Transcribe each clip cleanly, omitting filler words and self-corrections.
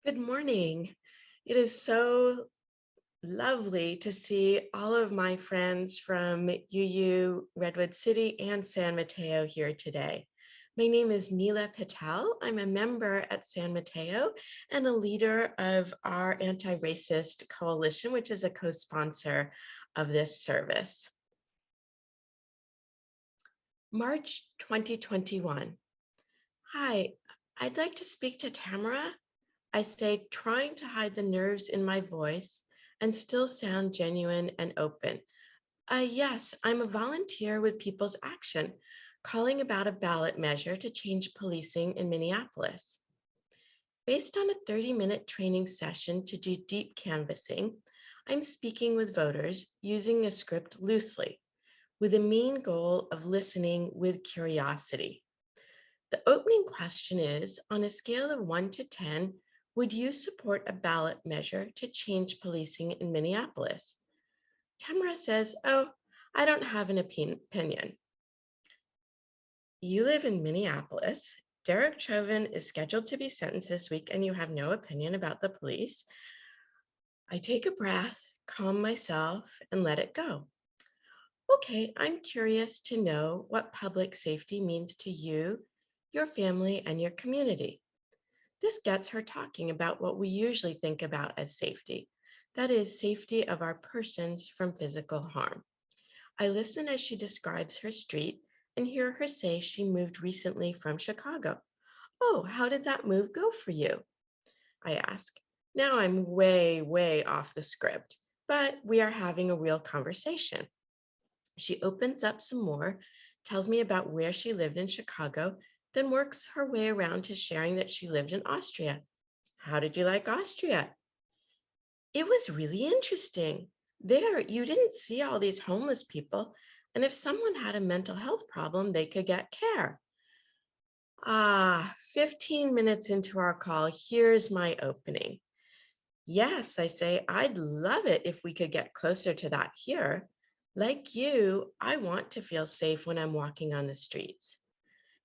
Good morning. It is so lovely to see all of my friends from UU Redwood City and San Mateo here today. My name is Neela Patel. I'm a member at San Mateo and a leader of our anti-racist coalition, which is a co-sponsor of this service. March 2021. Hi, I'd like to speak to Tamara. I say, trying to hide the nerves in my voice and still sound genuine and open. Yes, I'm a volunteer with People's Action, calling about a ballot measure to change policing in Minneapolis. Based on a 30-minute training session to do deep canvassing, I'm speaking with voters using a script loosely, with the main goal of listening with curiosity. The opening question is, on a scale of 1 to 10, would you support a ballot measure to change policing in Minneapolis? Tamara says, oh, I don't have an opinion. You live in Minneapolis. Derek Chauvin is scheduled to be sentenced this week and you have no opinion about the police. I take a breath, calm myself, and let it go. Okay, I'm curious to know what public safety means to you, your family, and your community. This gets her talking about what we usually think about as safety. That is, safety of our persons from physical harm. I listen as she describes her street and hear her say she moved recently from Chicago. Oh, how did that move go for you? I ask. Now I'm way off the script, but we are having a real conversation. She opens up some more, tells me about where she lived in Chicago, then works her way around to sharing that she lived in Austria. How did you like Austria? It was really interesting. There, you didn't see all these homeless people, and if someone had a mental health problem, they could get care. 15 minutes into our call, here's my opening. Yes, I say, I'd love it if we could get closer to that here. Like you, I want to feel safe when I'm walking on the streets.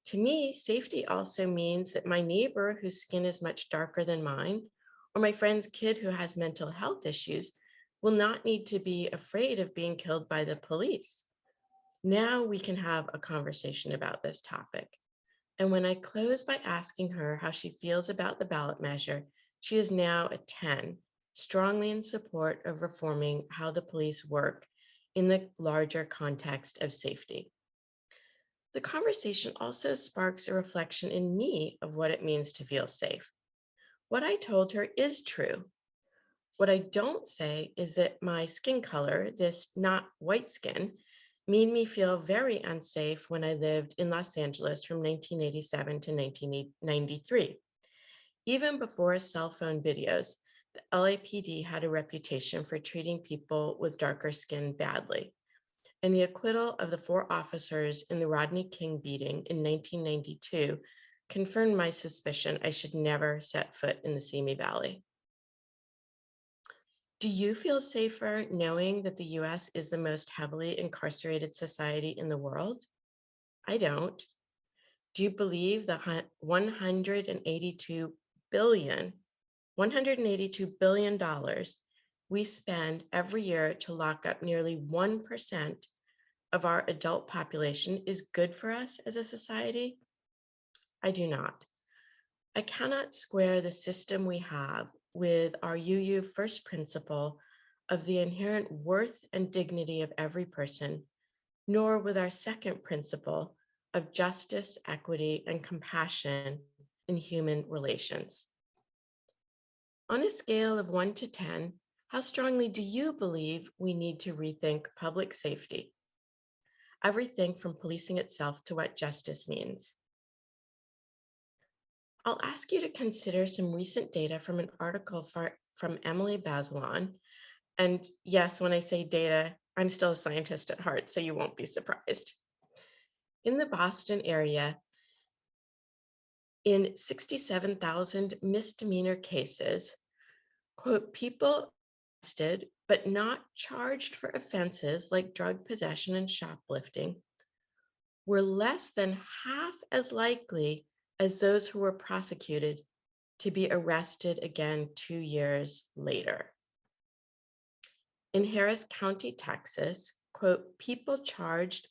To me, safety also means that my neighbor whose skin is much darker than mine, or my friend's kid who has mental health issues, will not need to be afraid of being killed by the police. Now we can have a conversation about this topic. And when I close by asking her how she feels about the ballot measure, she is now a 10, strongly in support of reforming how the police work in the larger context of safety. The conversation also sparks a reflection in me of what it means to feel safe. What I told her is true. What I don't say is that my skin color, this not white skin, made me feel very unsafe when I lived in Los Angeles from 1987 to 1993. Even before cell phone videos, the LAPD had a reputation for treating people with darker skin badly. And the acquittal of the 4 officers in the Rodney King beating in 1992 confirmed my suspicion I should never set foot in the Simi Valley. Do you feel safer knowing that the US is the most heavily incarcerated society in the world? I don't. Do you believe the $182 billion we spend every year to lock up nearly 1% of our adult population is good for us as a society? I do not. I cannot square the system we have with our UU first principle of the inherent worth and dignity of every person, nor with our second principle of justice, equity, and compassion in human relations. On a scale of 1 to 10, how strongly do you believe we need to rethink public safety? Everything from policing itself to what justice means. I'll ask you to consider some recent data from an article from Emily Bazelon. And yes, when I say data, I'm still a scientist at heart, so you won't be surprised. In the Boston area, in 67,000 misdemeanor cases, quote, people arrested but not charged for offenses like drug possession and shoplifting were less than half as likely as those who were prosecuted to be arrested again 2 years later. In Harris County, Texas, quote, people charged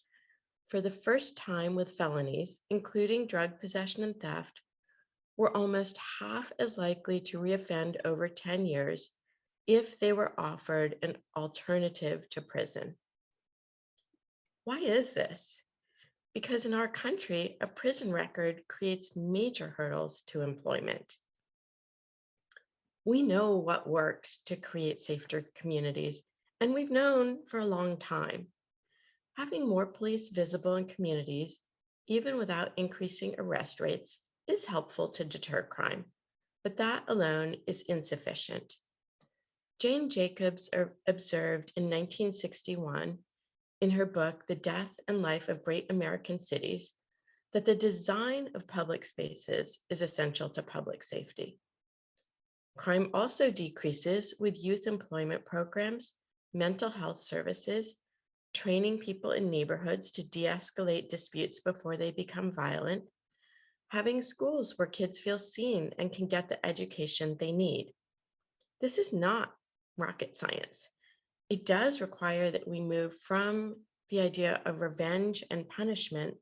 for the first time with felonies, including drug possession and theft, were almost half as likely to reoffend over 10 years if they were offered an alternative to prison. Why is this? Because in our country, a prison record creates major hurdles to employment. We know what works to create safer communities, and we've known for a long time. Having more police visible in communities, even without increasing arrest rates, is helpful to deter crime, but that alone is insufficient. Jane Jacobs observed in 1961 in her book, The Death and Life of Great American Cities, that the design of public spaces is essential to public safety. Crime also decreases with youth employment programs, mental health services, training people in neighborhoods to de-escalate disputes before they become violent, having schools where kids feel seen and can get the education they need. This is not rocket science. It does require that we move from the idea of revenge and punishment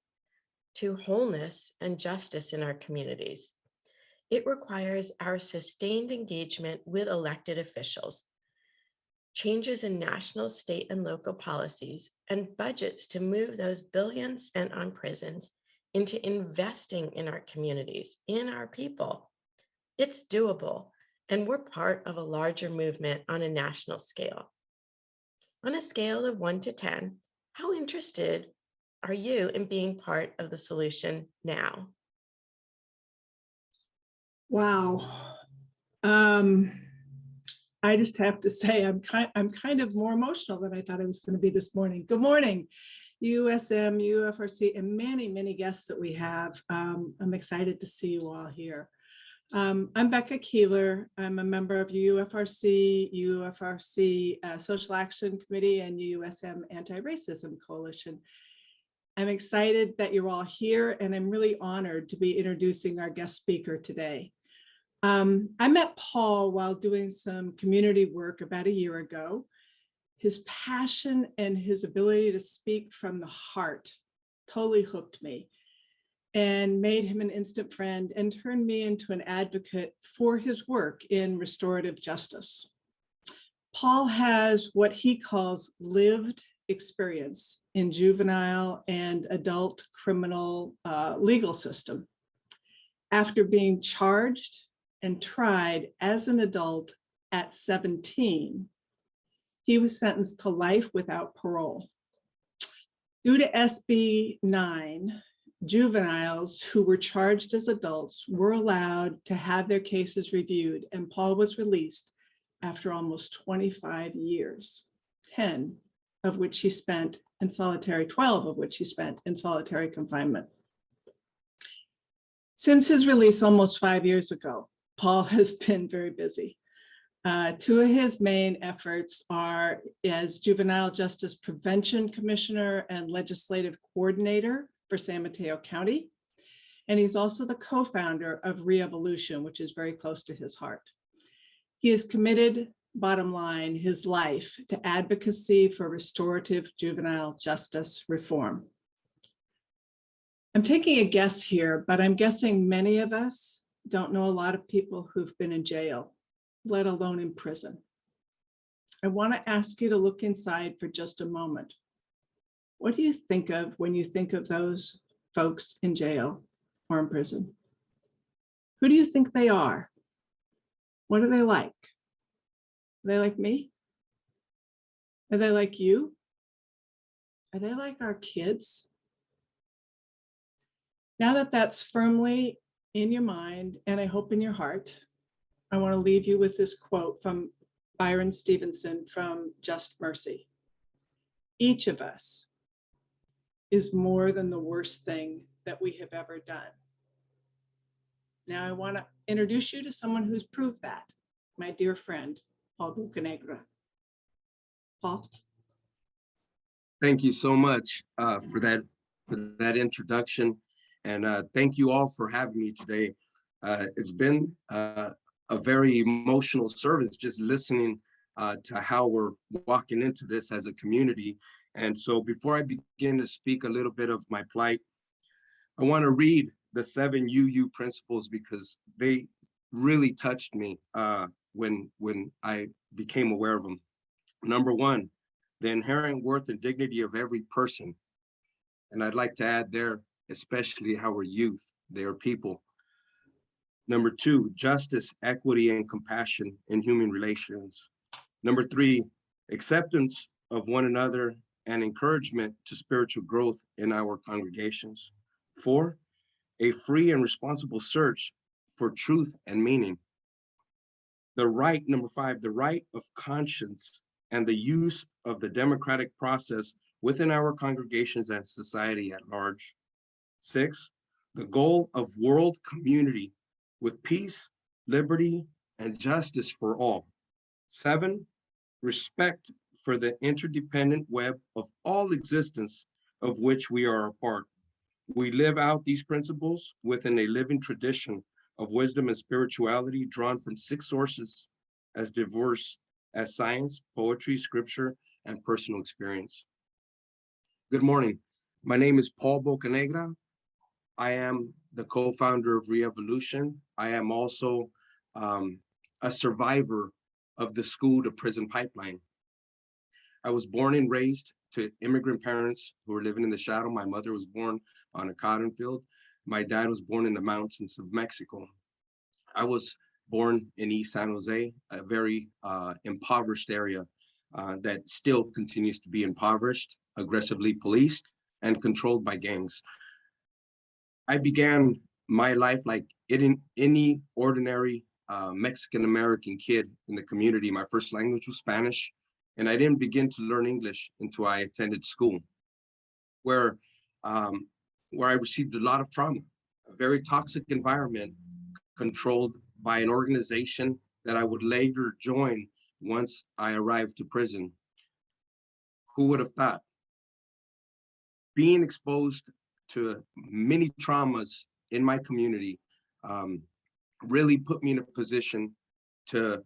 to wholeness and justice in our communities. It requires our sustained engagement with elected officials, changes in national, state, and local policies, and budgets to move those billions spent on prisons into investing in our communities, in our people. It's doable, and we're part of a larger movement on a national scale. On a scale of 1 to 10, how interested are you in being part of the solution now? Wow. I just have to say I'm kind of more emotional than I thought I was going to be this morning. Good morning, UUSM, UUFRC, and many guests that we have. I'm excited to see you all here. I'm Becca Kieler. I'm a member of UUFRC Social Action Committee and UUSM Anti-Racism Coalition. I'm excited that you're all here, and I'm really honored to be introducing our guest speaker today. I met Paul while doing some community work about a year ago. His passion and his ability to speak from the heart totally hooked me and made him an instant friend and turned me into an advocate for his work in restorative justice. Paul has what he calls lived experience in juvenile and adult criminal legal system. After being charged and tried as an adult at 17, he was sentenced to life without parole. Due to SB 9, juveniles who were charged as adults were allowed to have their cases reviewed, and Paul was released after almost 25 years, 10 of which he spent in solitary, 12 of which he spent in solitary confinement. Since his release almost 5 years ago, Paul has been very busy. Two of his main efforts are as Juvenile Justice Prevention Commissioner and Legislative Coordinator for San Mateo County. And he's also the co-founder of Re-Evolution, which is very close to his heart. He is committed, bottom line, his life to advocacy for restorative juvenile justice reform. I'm taking a guess here, but I'm guessing many of us don't know a lot of people who've been in jail, let alone in prison. I want to ask you to look inside for just a moment. What do you think of when you think of those folks in jail or in prison? Who do you think they are? What are they like? Are they like me? Are they like you? Are they like our kids? Now that that's firmly in your mind, and I hope in your heart, I want to leave you with this quote from Byron Stevenson from Just Mercy. Each of us is more than the worst thing that we have ever done. Now I want to introduce you to someone who's proved that, my dear friend, Paul Bocanegra. Paul? Thank you so much for that introduction. And thank you all for having me today. It's been a very emotional service, just listening to how we're walking into this as a community. And so before I begin to speak a little bit of my plight, I want to read the 7 UU principles because they really touched me when I became aware of them. Number 1, the inherent worth and dignity of every person. And I'd like to add there, especially our youth, they are people. Number 2, justice, equity, and compassion in human relations. Number 3, acceptance of one another and encouragement to spiritual growth in our congregations. 4, a free and responsible search for truth and meaning. Number 5, the right of conscience and the use of the democratic process within our congregations and society at large. 6, the goal of world community with peace, liberty, and justice for all. 7, respect for the interdependent web of all existence of which we are a part. We live out these principles within a living tradition of wisdom and spirituality drawn from 6 sources as diverse as science, poetry, scripture, and personal experience. Good morning. My name is Paul Bocanegra. I am the co-founder of Re-Evolution. I am also a survivor of the school to prison pipeline. I was born and raised to immigrant parents who were living in the shadow. My mother was born on a cotton field. My dad was born in the mountains of Mexico. I was born in East San Jose, a very impoverished area that still continues to be impoverished, aggressively policed, and controlled by gangs. I began my life like any ordinary Mexican-American kid in the community. My first language was Spanish, and I didn't begin to learn English until I attended school, where I received a lot of trauma, a very toxic environment controlled by an organization that I would later join once I arrived to prison. Who would have thought? Being exposed to many traumas in my community really put me in a position to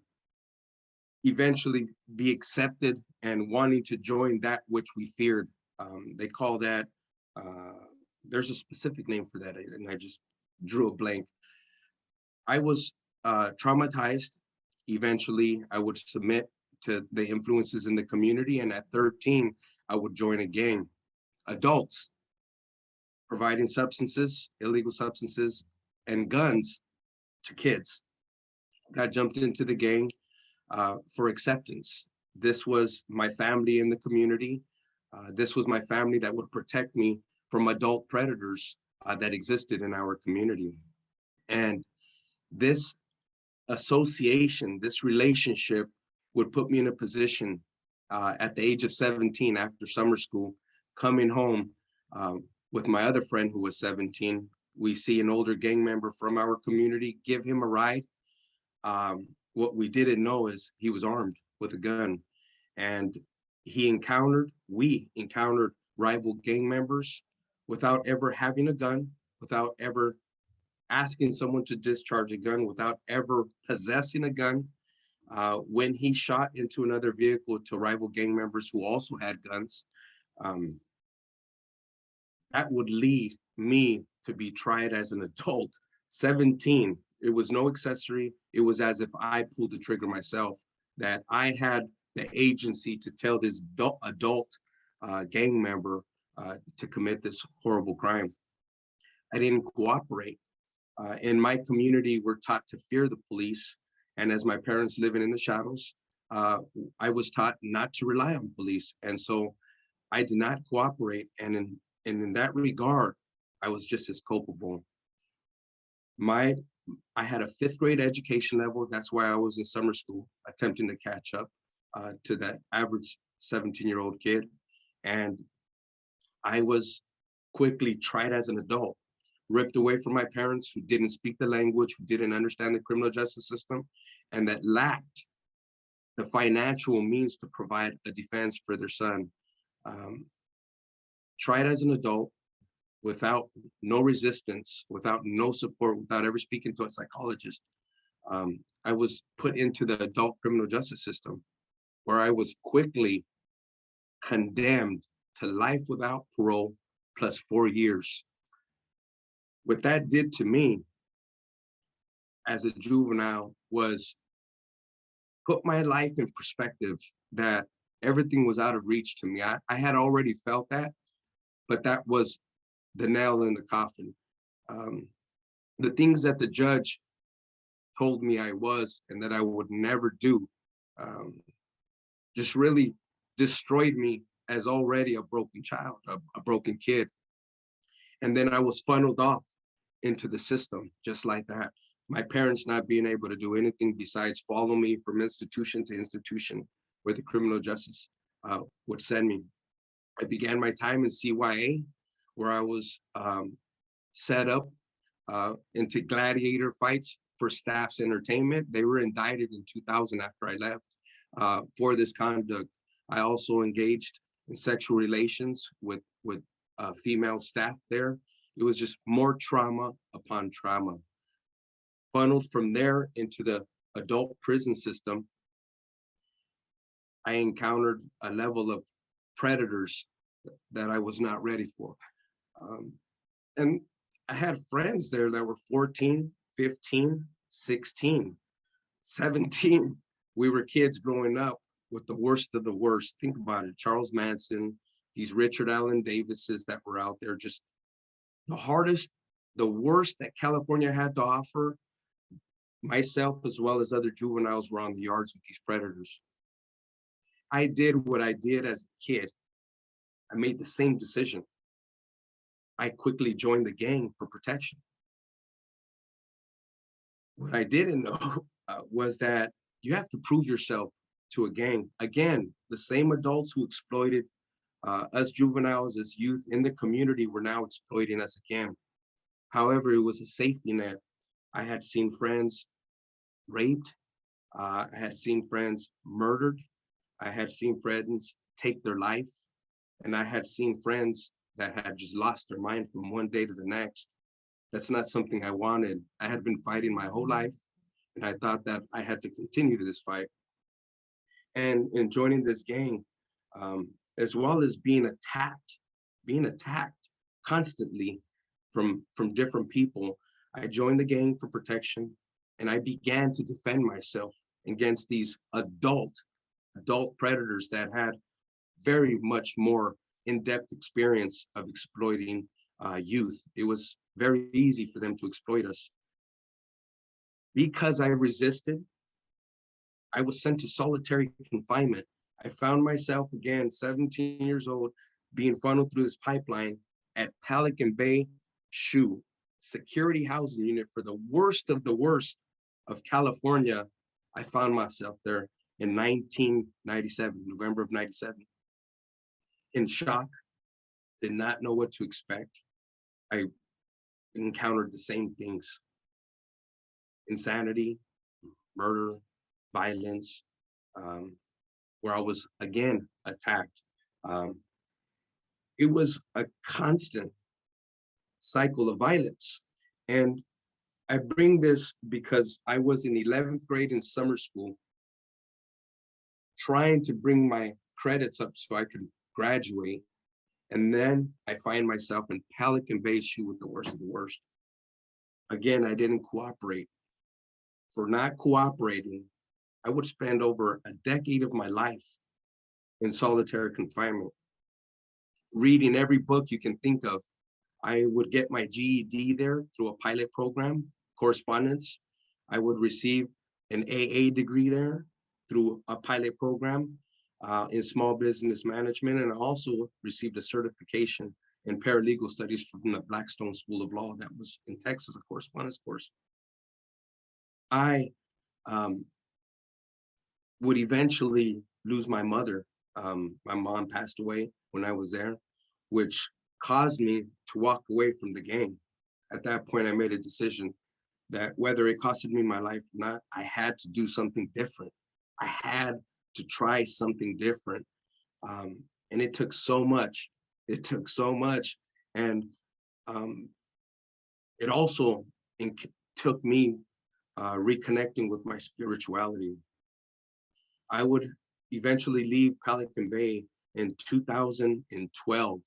eventually be accepted and wanting to join that which we feared. They call that, there's a specific name for that, and I just drew a blank. I was traumatized. Eventually, I would submit to the influences in the community, and at 13, I would join a gang. Adults providing substances, illegal substances, and guns to kids. Got jumped into the gang for acceptance. This was my family in the community. This was my family that would protect me from adult predators that existed in our community. And this association, this relationship would put me in a position at the age of 17 after summer school, coming home with my other friend who was 17. We see an older gang member from our community, give him a ride. What we didn't know is he was armed with a gun, and we encountered rival gang members without ever having a gun, without ever asking someone to discharge a gun, without ever possessing a gun. When he shot into another vehicle to rival gang members who also had guns, that would lead me to be tried as an adult. 17, it was no accessory. It was as if I pulled the trigger myself, that I had the agency to tell this adult gang member to commit this horrible crime. I didn't cooperate. In my community, we're taught to fear the police. And as my parents living in the shadows, I was taught not to rely on police. And so I did not cooperate. And in that regard, I was just as culpable. I had a 5th grade education level. That's why I was in summer school, attempting to catch up to that average 17-year-old kid. And I was quickly tried as an adult, ripped away from my parents who didn't speak the language, who didn't understand the criminal justice system, and that lacked the financial means to provide a defense for their son. Tried as an adult, without no resistance, without no support, without ever speaking to a psychologist. I was put into the adult criminal justice system, where I was quickly condemned to life without parole plus 4 years. What that did to me as a juvenile was put my life in perspective, that everything was out of reach to me. I had already felt that, but that was the nail in the coffin. The things that the judge told me I was and that I would never do just really destroyed me as already a broken child, a broken kid. And then I was funneled off into the system just like that. My parents not being able to do anything besides follow me from institution to institution where the criminal justice would send me. I began my time in CYA, where I was set up into gladiator fights for staff's entertainment. They were indicted in 2000 after I left for this conduct. I also engaged in sexual relations with female staff there. It was just more trauma upon trauma. Funneled from there into the adult prison system, I encountered a level of predators that I was not ready for. And I had friends there that were 14, 15, 16, 17. We were kids growing up with the worst of the worst. Think about it, Charles Manson, these Richard Allen Davises that were out there, just the hardest, the worst that California had to offer. Myself, as well as other juveniles, were on the yards with these predators. I did what I did as a kid. I made the same decision. I quickly joined the gang for protection. What I didn't know was that you have to prove yourself to a gang. Again, the same adults who exploited us juveniles as youth in the community were now exploiting us again. However, it was a safety net. I had seen friends raped. I had seen friends murdered. I had seen friends take their life. And I had seen friends that had just lost their mind from one day to the next. That's not something I wanted. I had been fighting my whole life, and I thought that I had to continue to this fight. And in joining this gang, as well as being attacked constantly from different people, I joined the gang for protection, and I began to defend myself against these adult predators that had very much more in-depth experience of exploiting youth. It was very easy for them to exploit us. Because I resisted, I was sent to solitary confinement. I found myself again, 17 years old, being funneled through this pipeline at Pelican Bay SHU, security housing unit for the worst of California. I found myself there in 1997, November of 97. In shock, did not know what to expect. I encountered the same things: insanity, murder, violence, where I was again attacked. It was a constant cycle of violence. And I bring this because I was in 11th grade in summer school, trying to bring my credits up so I could graduate. And then I find myself in Pelican Bay SHU with the worst of the worst. Again, I didn't cooperate. For not cooperating, I would spend over a decade of my life in solitary confinement, reading every book you can think of. I would get my GED there through a pilot program, correspondence. I would receive an AA degree there through a pilot program in small business management, and I also received a certification in paralegal studies from the Blackstone School of Law that was in Texas, a correspondence course. I would eventually lose my mother. My mom passed away when I was there, which caused me to walk away from the gang. At that point, I made a decision that whether it costed me my life or not, I had to do something different. I had to try something different. And it took so much. It took so much. And it also took me reconnecting with my spirituality. I would eventually leave Pelican Bay in 2012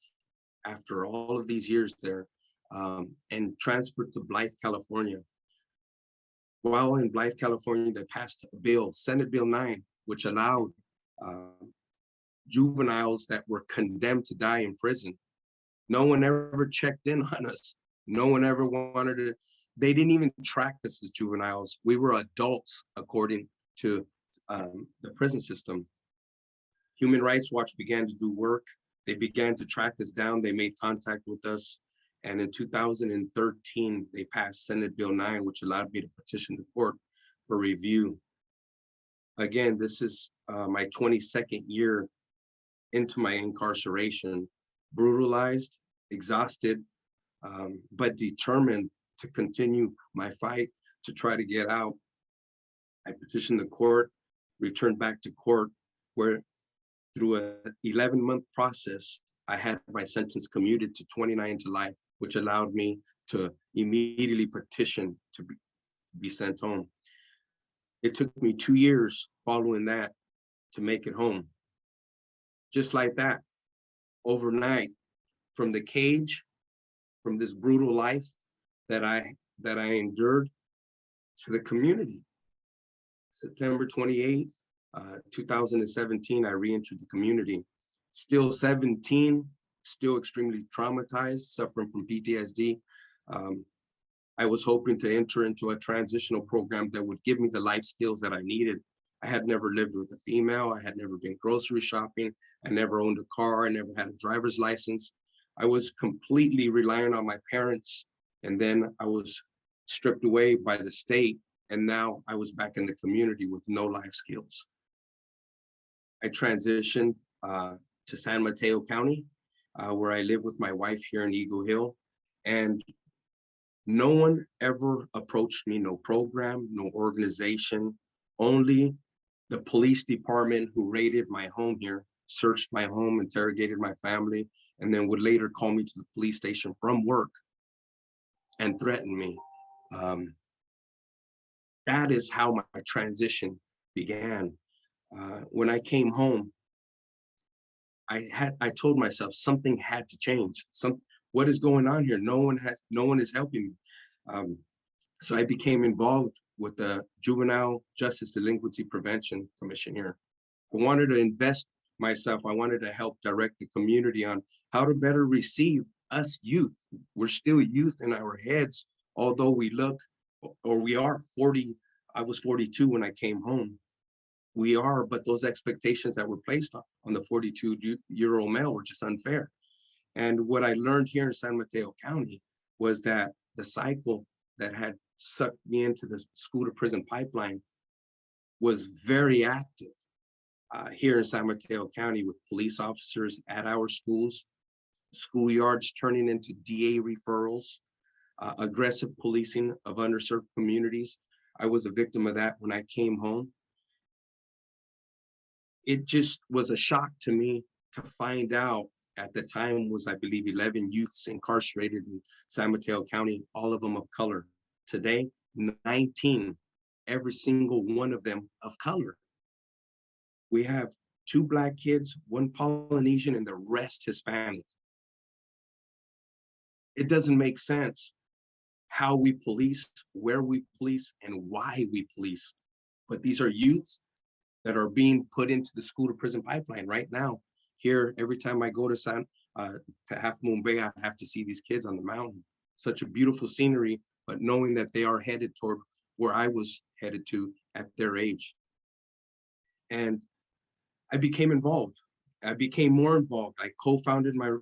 after all of these years there, and transferred to Blythe, California. While in Blythe, California, they passed a bill, Senate Bill 9, which allowed juveniles that were condemned to die in prison. No one ever checked in on us. No one ever wanted to, they didn't even track us as juveniles. We were adults according to the prison system. Human Rights Watch began to do work. They began to track us down. They made contact with us. And in 2013, they passed Senate Bill 9, which allowed me to petition the court for review. Again, this is my 22nd year into my incarceration, brutalized, exhausted, but determined to continue my fight to try to get out. I petitioned the court, returned back to court, where through an 11-month process, I had my sentence commuted to 29 to life, which allowed me to immediately petition to be sent home. It took me 2 years following that to make it home. Just like that, overnight, from the cage, from this brutal life that I endured, to the community. September 28th, 2017, I re-entered the community. Still 17, still extremely traumatized, suffering from PTSD. I was hoping to enter into a transitional program that would give me the life skills that I needed. I had never lived with a female. I had never been grocery shopping. I never owned a car. I never had a driver's license. I was completely relying on my parents. And then I was stripped away by the state. And now I was back in the community with no life skills. I transitioned to San Mateo County, where I live with my wife here in Eagle Hill. And no one ever approached me, no program, no organization, only the police department who raided my home here, searched my home, interrogated my family, and then would later call me to the police station from work and threaten me. That is how my transition began. When I came home, I told myself something had to change. What is going on here? No one is helping me. So I became involved with the Juvenile Justice Delinquency Prevention Commission here. I wanted to invest myself. I wanted to help direct the community on how to better receive us youth. We're still youth in our heads, although we look, or we are 40. I was 42 when I came home. We are, but those expectations that were placed on the 42-year-old male were just unfair. And what I learned here in San Mateo County was that the cycle that had sucked me into the school to prison pipeline was very active here in San Mateo County, with police officers at our schools, schoolyards turning into DA referrals, aggressive policing of underserved communities. I was a victim of that when I came home. It just was a shock to me to find out. At the time was, I believe, 11 youths incarcerated in San Mateo County, all of them of color. Today, 19, every single one of them of color. We have 2 Black kids, 1 Polynesian, and the rest Hispanic. It doesn't make sense how we police, where we police, and why we police. But these are youths that are being put into the school to prison pipeline right now. Here, every time I go to Half Moon Bay, I have to see these kids on the mountain. Such a beautiful scenery, but knowing that they are headed toward where I was headed to at their age. And I became involved. I became more involved. I co-founded my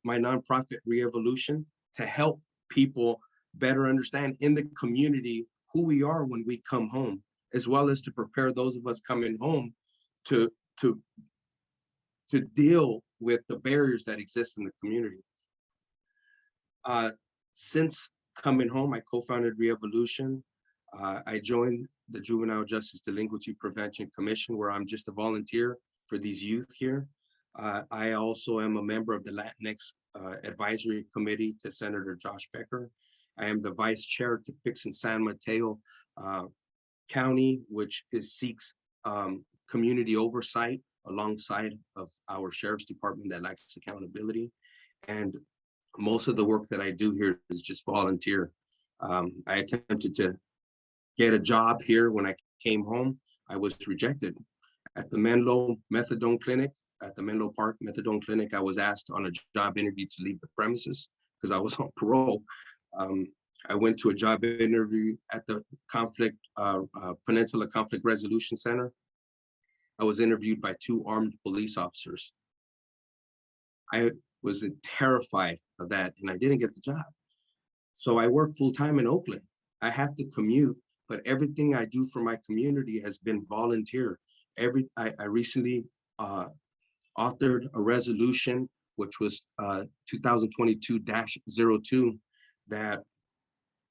nonprofit Re-Evolution to help people better understand in the community who we are when we come home, as well as to prepare those of us coming home to deal with the barriers that exist in the community. Since coming home, I co-founded Re-Evolution. I joined the Juvenile Justice Delinquency Prevention Commission, where I'm just a volunteer for these youth here. I also am a member of the Latinx Advisory Committee to Senator Josh Becker. I am the vice chair to Fix in San Mateo County, which seeks community oversight alongside of our sheriff's department that lacks accountability. And most of the work that I do here is just volunteer. I attempted to get a job here. When I came home, I was rejected. At the Menlo Methadone Clinic, at the Menlo Park Methadone Clinic, I was asked on a job interview to leave the premises because I was on parole. I went to a job interview at the Peninsula Conflict Resolution Center. I was interviewed by 2 armed police officers. I was terrified of that, and I didn't get the job. So I work full-time in Oakland. I have to commute, but everything I do for my community has been volunteer. I recently authored a resolution, which was 2022-02, that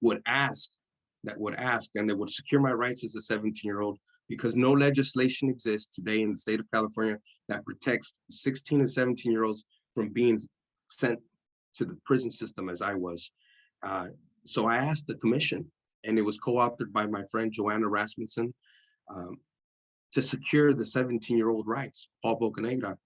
would ask, and that would secure my rights as a 17-year-old, because no legislation exists today in the state of California that protects 16 and 17-year-olds from being sent to the prison system as I was. So I asked the commission, and it was co-authored by my friend Joanna Rasmussen, to secure the 17-year-old rights, Paul Bocanegra,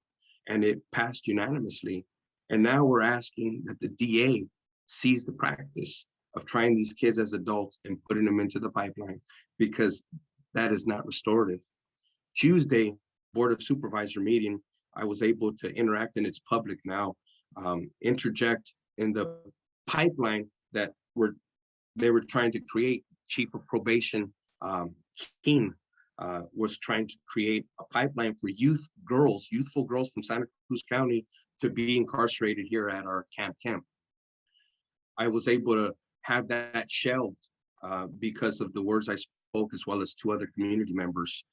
and it passed unanimously. And now we're asking that the DA cease the practice of trying these kids as adults and putting them into the pipeline, because that is not restorative. Tuesday, Board of Supervisor meeting, I was able to interact, and it's public now, interject in the pipeline that they were trying to create. Chief of Probation, Keen, was trying to create a pipeline for youthful girls from Santa Cruz County to be incarcerated here at our camp. I was able to have that shelved because of the words I spoke, as well as 2 other community members.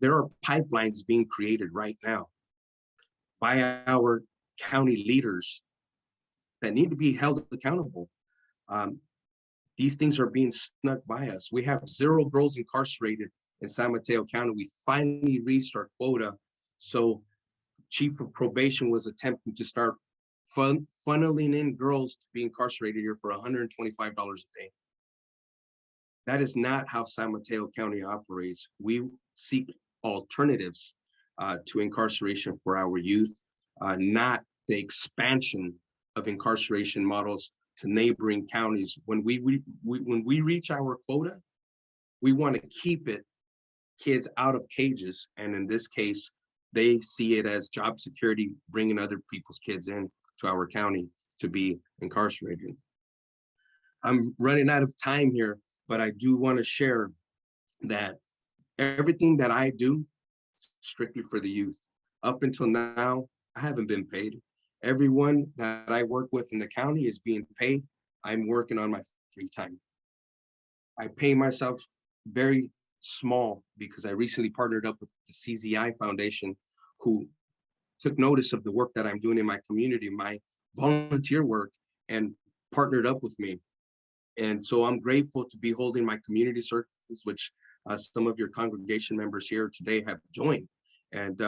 There are pipelines being created right now by our county leaders that need to be held accountable. These things are being snuck by us. We have 0 girls incarcerated in San Mateo County. We finally reached our quota. So Chief of Probation was attempting to start funneling in girls to be incarcerated here for $125 a day. That is not how San Mateo County operates. We seek alternatives to incarceration for our youth, not the expansion of incarceration models to neighboring counties. When we reach our quota, we want to keep kids out of cages. And in this case, they see it as job security, bringing other people's kids in to our county to be incarcerated. I'm running out of time here, but I do want to share that everything that I do is strictly for the youth. Up until now, I haven't been paid. Everyone that I work with in the county is being paid. I'm working on my free time. I pay myself very small because I recently partnered up with the CZI Foundation, who took notice of the work that I'm doing in my community, my volunteer work, and partnered up with me. And so I'm grateful to be holding my community circles, which some of your congregation members here today have joined, and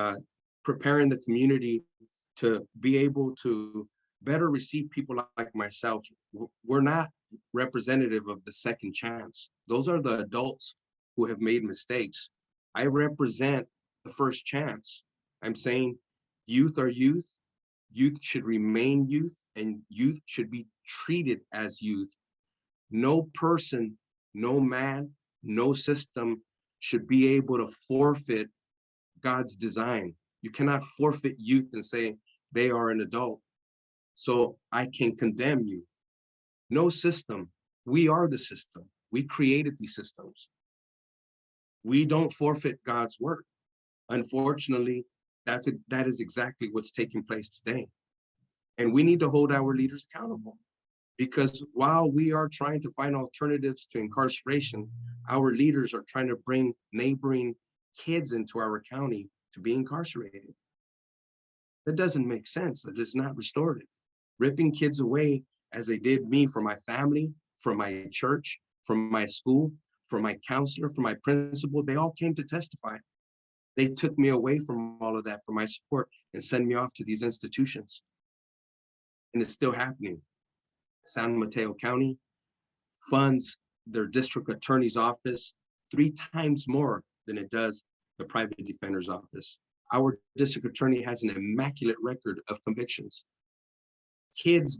preparing the community to be able to better receive people like myself. We're not representative of the second chance. Those are the adults who have made mistakes. I represent the first chance. I'm saying youth are youth. Youth should remain youth, and youth should be treated as youth. No person, no man, no system should be able to forfeit God's design. You cannot forfeit youth and say they are an adult, so I can condemn you. No system. We are the system. We created these systems. We don't forfeit God's work. Unfortunately, that is exactly what's taking place today. And we need to hold our leaders accountable, because while we are trying to find alternatives to incarceration, our leaders are trying to bring neighboring kids into our county to be incarcerated. That doesn't make sense. That is not restorative. Ripping kids away, as they did me, from my family, from my church, from my school, from my counselor, from my principal, they all came to testify. They took me away from all of that, from my support, and sent me off to these institutions. and it's still happening. San Mateo County funds their district attorney's office 3 times more than it does the private defender's office. Our district attorney has an immaculate record of convictions. Kids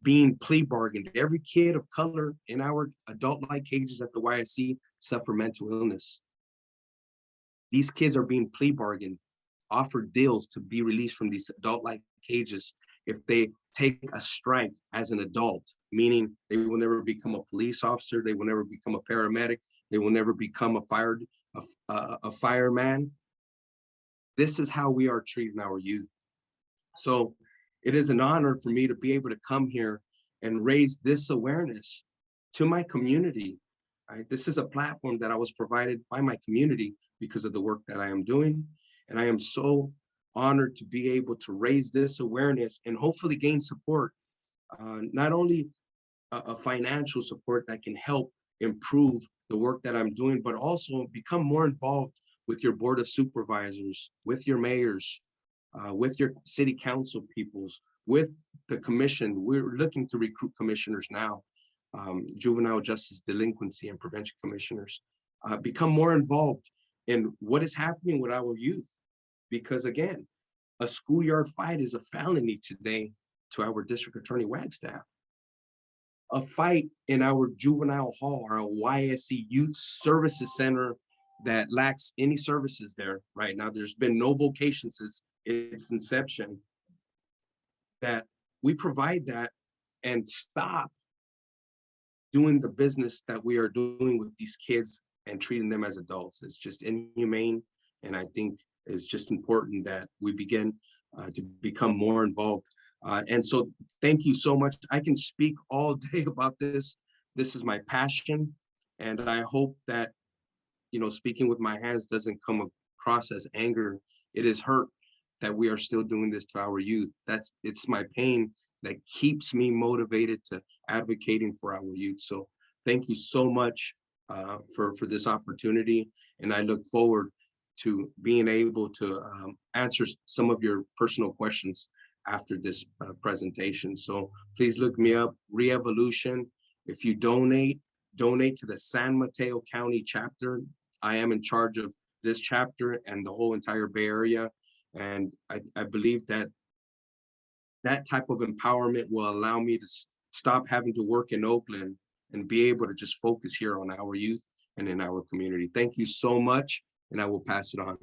being plea bargained. Every kid of color in our adult-like cages at the YSC suffer mental illness. These kids are being plea bargained, offered deals to be released from these adult-like cages if they take a strike as an adult, meaning they will never become a police officer, they will never become a paramedic, they will never become a fireman. This is how we are treating our youth. So it is an honor for me to be able to come here and raise this awareness to my community. Right? This is a platform that I was provided by my community because of the work that I am doing. And I am so honored to be able to raise this awareness and hopefully gain support, not only a financial support that can help improve the work that I'm doing, but also become more involved with your board of supervisors, with your mayors, with your city council peoples, with the commission. We're looking to recruit commissioners now, juvenile justice delinquency and prevention commissioners, become more involved in what is happening with our youth. Because again, a schoolyard fight is a felony today to our district attorney Wagstaff. A fight in our juvenile hall, our YSC Youth Services Center that lacks any services there right now. There's been no vocation since its inception. That we provide that and stop doing the business that we are doing with these kids and treating them as adults. It's just inhumane. And I think it's just important that we begin to become more involved. And so thank you so much. I can speak all day about this. This is my passion. And I hope that, you know, speaking with my hands doesn't come across as anger. It is hurt that we are still doing this to our youth. It's my pain that keeps me motivated to advocating for our youth. So thank you so much for this opportunity. And I look forward to being able to answer some of your personal questions after this presentation. So please look me up, Re-Evolution. If you donate to the San Mateo County chapter. I am in charge of this chapter and the whole entire Bay Area. And I believe that that type of empowerment will allow me to stop having to work in Oakland and be able to just focus here on our youth and in our community. Thank you so much, and I will pass it on.